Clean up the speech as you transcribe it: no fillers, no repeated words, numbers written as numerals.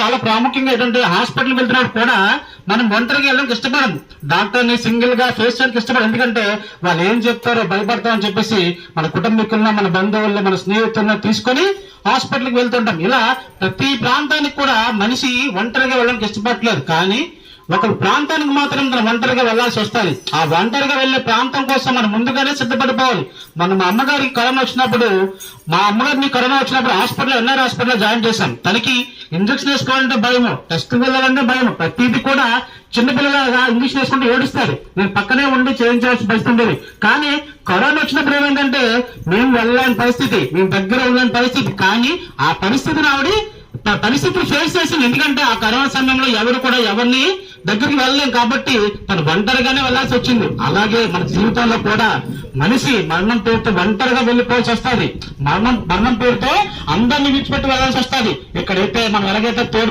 చాలా ప్రాముఖ్యంగా ఏంటంటే హాస్పిటల్కి వెళ్తున్నప్పుడు కూడా మనం ఒంటరిగా వెళ్ళడానికి ఇష్టపడం. డాక్టర్ని సింగిల్ గా ఫేస్ చేయడానికి ఇష్టపడం. ఎందుకంటే వాళ్ళు ఏం చెప్తారో భయపడతామని చెప్పేసి మన కుటుంబీకులను, మన బంధువులను, మన స్నేహితులను తీసుకొని హాస్పిటల్కి వెళ్తుంటాం. ఇలా ప్రతి ప్రాంతానికి కూడా మనిషి ఒంటరిగా వెళ్ళడానికి ఇష్టపడట్లేదు. కానీ ఒక ప్రాంతానికి మాత్రం మనం ఒంటరిగా వెళ్లాల్సి వస్తుంది. ఆ ఒంటరిగా వెళ్లే ప్రాంతం కోసం మనం ముందుగానే సిద్ధపడిపోవాలి. మనం మా అమ్మగారికి కరోనా వచ్చినప్పుడు, హాస్పిటల్ ఎన్ఆర్ హాస్పిటల్లో జాయిన్ చేశాం. తనకి ఇంజక్షన్ వేసుకోవాలంటే భయము, టెస్ట్ వెళ్ళాలంటే భయము. ప్రతిదీ కూడా చిన్నపిల్లగా ఇంజక్షన్ వేసుకుంటే ఏడుస్తారు. నేను పక్కనే ఉండి చేయించాల్సిన పరిస్థితి ఉండేది. కానీ కరోనా వచ్చినప్పుడు ఏమైందంటే మేము వెళ్ళలేని పరిస్థితి, మేము దగ్గర వెళ్ళలేని పరిస్థితి. కానీ ఆ పరిస్థితిని పరిస్థితులు ఫేస్ చేసింది. ఎందుకంటే ఆ కరోనా సమయంలో ఎవరు కూడా ఎవరిని దగ్గరికి వెళ్ళలేం కాబట్టి తను ఒంటరిగానే వెళ్లాల్సి వచ్చింది. అలాగే మన జీవితంలో కూడా మనిషి మరణం పేరుతో ఒంటరిగా వెళ్ళిపోవాల్సి వస్తుంది. మరణం పేరుతో అందరినీ విడిచిపెట్టి వెళ్లాల్సి వస్తుంది. ఇక్కడైతే మనం ఎలాగైతే